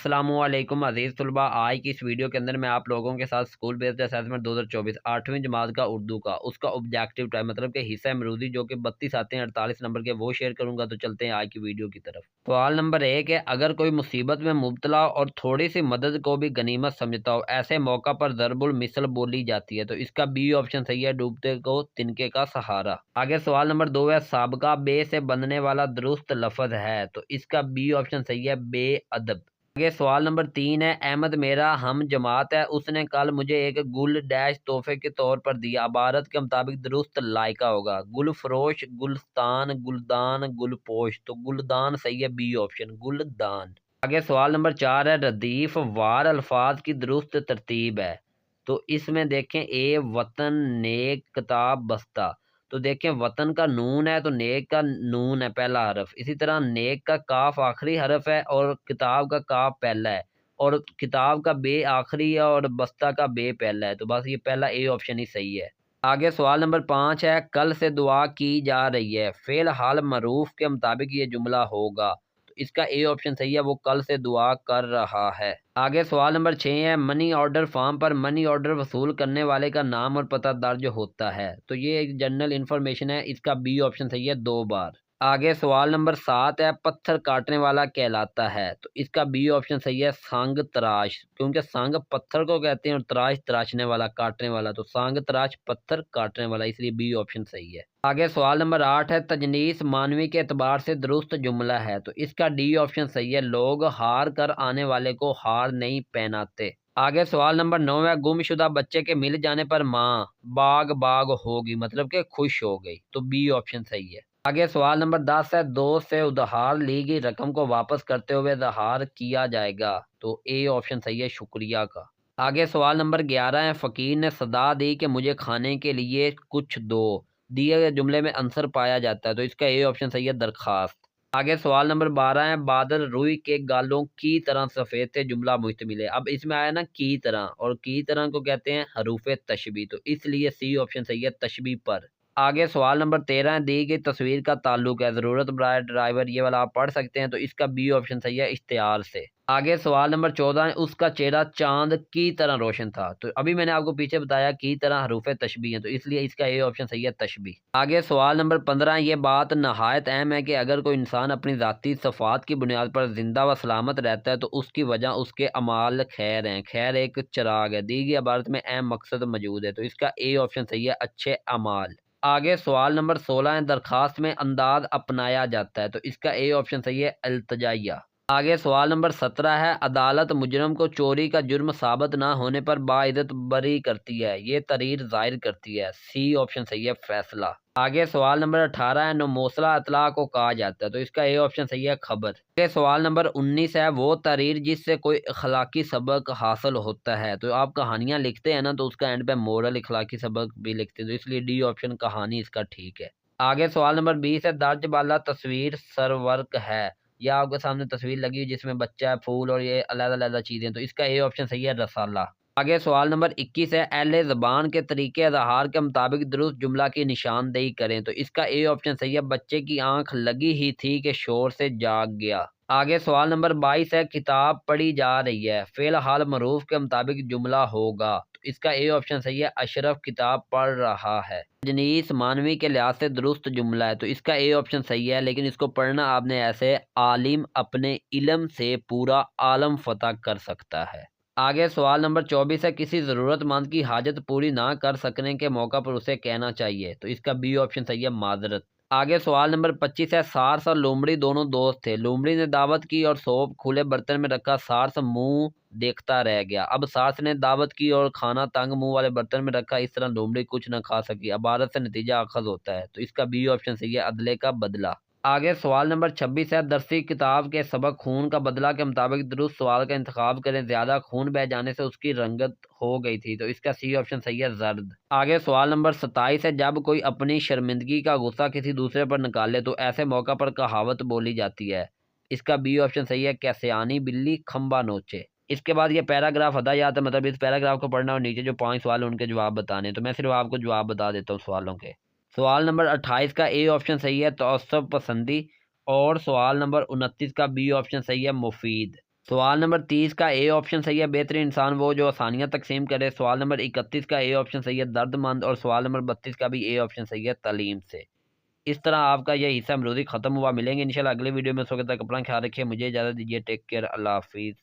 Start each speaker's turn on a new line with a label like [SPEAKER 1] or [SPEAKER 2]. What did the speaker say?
[SPEAKER 1] अस्सलामुअलैकुम अज़ीज़ तलबा। आज की इस वीडियो के अंदर मैं आप लोगों के साथ स्कूल बेस्ड असेसमेंट 2024 8वीं जमात का उर्दू का उसका ऑब्जेक्टिव टाइम मतलब कि हिस्सा मरूदी जो कि 32 आते हैं 48 नंबर के वो शेयर करूंगा। तो चलते हैं आज की वीडियो की तरफ। सवाल नंबर 1 है, अगर कोई मुसीबत में मुब्तला और थोड़ी सी मदद को भी गनीमत समझता हो, ऐसे मौका पर ज़रबुल मिसल बोली जाती है। तो इसका बी ऑप्शन सही है, डूबते को तिनके का सहारा। आगे सवाल नंबर 2 है, साबका बे से बनने वाला दुरुस्त लफ्ज़ है। तो इसका बी ऑप्शन सही है, बेअदब। आगे सवाल नंबर 3 है, अहमद मेरा हम जमात है, उसने कल मुझे एक गुल डैश तोहफे के तौर पर दिया। इबारत के मुताबिक दुरुस्त लायका होगा। गुल फरोश, गुलस्तान, गुलदान, गुलपोश। तो गुलदान सही है, बी ऑप्शन गुलदान। आगे सवाल नंबर 4 है, रदीफ वार अल्फाज की दुरुस्त तरतीब है। तो इसमें देखें, ए वतन, नेक, किताब, बस्ता। तो देखें, वतन का नून है तो नेक का नून है पहला हरफ। इसी तरह नेक का काफ आखिरी हरफ है और किताब का काफ पहला है, और किताब का बे आखिरी है और बस्ता का बे पहला है। तो बस ये पहला ए ऑप्शन ही सही है। आगे सवाल नंबर 5 है, कल से दुआ की जा रही है। फेल हाल मरूफ के मुताबिक ये जुमला होगा। तो इसका ए ऑप्शन सही है, वो कल से दुआ कर रहा है। आगे सवाल नंबर 6 है, मनी ऑर्डर फॉर्म पर मनी ऑर्डर वसूल करने वाले का नाम और पता दर्ज होता है। तो ये एक जनरल इन्फॉर्मेशन है, इसका बी ऑप्शन सही है, 2 बार। आगे सवाल नंबर 7 है, पत्थर काटने वाला कहलाता है। तो इसका बी ऑप्शन सही है, सांग तराश, क्योंकि सांग पत्थर को कहते हैं और तराश तराशने वाला, काटने वाला। तो सांग तराश पत्थर काटने वाला, इसलिए बी ऑप्शन सही है। आगे सवाल नंबर 8 है, तजनीस मानवी के एतबार से दुरुस्त जुमला है। तो इसका डी ऑप्शन सही है, लोग हार कर आने वाले को हार नहीं पहनाते। आगे सवाल नंबर 9 है, गुमशुदा बच्चे के मिल जाने पर माँ बाग बाग होगी, मतलब कि खुश हो गई। तो बी ऑप्शन सही है। आगे सवाल नंबर 10 है, दोस्त से उधार ली गई रकम को वापस करते हुए इज़हार किया जाएगा। तो ए ऑप्शन सही है, शुक्रिया का। आगे सवाल नंबर 11 है, फ़कीर ने सदा दी कि मुझे खाने के लिए कुछ दो। दिए गए जुमले में आंसर पाया जाता है। तो इसका ए ऑप्शन सही है, दरखास्त। आगे सवाल नंबर 12 है, बादल रुई के गालों की तरह सफ़ेद थे, जुमला मुश्तमिल है। अब इसमें आया ना की तरह, और की तरह को कहते हैं हरूफ तशबी। तो इसलिए सी ऑप्शन सही है, तशबी पर। आगे सवाल नंबर 13 है, दी गई तस्वीर का ताल्लुक है, ज़रूरत बराए ड्राइवर, ये वाला आप पढ़ सकते हैं। तो इसका बी ऑप्शन सही है, इश्तिहार से। आगे सवाल नंबर 14 है, उसका चेहरा चांद की तरह रोशन था। तो अभी मैंने आपको पीछे बताया की तरह हरूफ तशबी है, तो इसलिए इसका ए ऑप्शन सही है, तशबी। आगे सवाल नंबर 15, ये बात नहायत अहम है कि अगर कोई इंसान अपनी ज़ाती सफ़ात की बुनियाद पर जिंदा व सलामत रहता है तो उसकी वजह उसके अमाल खैर हैं। खैर एक चिराग है। दी गई इबारत में अहम मकसद मौजूद है। तो इसका ए ऑप्शन सही है, अच्छे अमाल। आगे सवाल नंबर 16 है, दरखास्त में अंदाज अपनाया जाता है। तो इसका ए ऑप्शन सही है, अल्तजाइया। आगे सवाल नंबर 17 है, अदालत मुजरम को चोरी का जुर्म साबित ना होने पर बाइज्जत बरी करती है, ये तहरीर जाहिर करती है। सी ऑप्शन सही है, फैसला। आगे सवाल नंबर 18 है, नमोसला इतला को कहा जाता है। तो इसका ए ऑप्शन सही है, खबर। आगे सवाल नंबर 19 है, वो तहरीर जिससे कोई अखलाकी सबक हासिल होता है। तो आप कहानियां लिखते हैं ना, तो उसका एंड पे मोरल अखलाकी सबक भी लिखते हैं। तो इसलिए डी ऑप्शन कहानी इसका ठीक है। आगे सवाल नंबर 20 है, दर्ज बाला तस्वीर सरवर्क है। या आपके सामने तस्वीर लगी हुई जिसमें बच्चा है, फूल और ये अलग-अलग चीज़ें। तो इसका ए ऑप्शन सही है, रसाला। आगे सवाल नंबर 21 है, अहले ज़बान के तरीके इज़हार के मुताबिक दुरुस्त जुमला की निशानदेही करें। तो इसका ए ऑप्शन सही है, बच्चे की आंख लगी ही थी कि शोर से जाग गया। आगे सवाल नंबर 22 है, किताब पढ़ी जा रही है। फ़िल हाल मरूफ के मुताबिक जुमला होगा। तो इसका ए ऑप्शन सही है, अशरफ किताब पढ़ रहा है। जनीस मानवी के लिहाज से दुरुस्त जुमला है। तो इसका ए ऑप्शन सही है, लेकिन इसको पढ़ना आपने ऐसे, आलिम अपने इल्म से पूरा आलम फतह कर सकता है। आगे सवाल नंबर 24 है, किसी ज़रूरतमंद की हाजत पूरी ना कर सकने के मौका पर उसे कहना चाहिए। तो इसका बी ऑप्शन सही है, माजरत। आगे सवाल नंबर 25 है, सारस और लोमड़ी दोनों दोस्त थे। लोमड़ी ने दावत की और सौंफ खुले बर्तन में रखा। सारस मुंह देखता रह गया। अब सारस ने दावत की और खाना तंग मुंह वाले बर्तन में रखा। इस तरह लोमड़ी कुछ न खा सकी। इबारत से नतीजा अखज़ होता है। तो इसका बी ऑप्शन सही है, अदले का बदला। आगे सवाल नंबर 26 है, दरसी किताब के सबक खून का बदला के मुताबिक दुरुस्त सवाल का इंतखाब करें। ज्यादा खून बह जाने से उसकी रंगत हो गई थी। तो इसका सी ऑप्शन सही है, जर्द। आगे सवाल नंबर 27 है, जब कोई अपनी शर्मिंदगी का गुस्सा किसी दूसरे पर निकाले तो ऐसे मौका पर कहावत बोली जाती है। इसका बी ऑप्शन सही है, कैसे आनी बिल्ली खंबा नोचे। इसके बाद ये पैराग्राफ अदा याद है, मतलब इस पैराग्राफ को पढ़ना और नीचे जो 5 सवाल उनके जवाब बताने। तो मैं सिर्फ आपको जवाब बता देता हूँ सवालों के। सवाल नंबर 28 का ए ऑप्शन सही है, तअस्सुब पसंदी। और सवाल नंबर 29 का बी ऑप्शन सही है, मुफीद। सवाल नंबर 30 का ए ऑप्शन सही है, बेहतरीन इंसान वो जो आसानियाँ तकसीम करे। सवाल नंबर 31 का ए ऑप्शन सही है, दर्दमंद। और सवाल नंबर 32 का भी ए ऑप्शन सही है, तालीम से। इस तरह आपका यह हिस्सा अमरूदी खत्म हुआ। मिलेंगे इंशाल्लाह अगले वीडियो में। सो तक अपना ख्याल रखिए, मुझे इजाज़त दीजिए। टेक केयर, अल्लाह हाफिज़।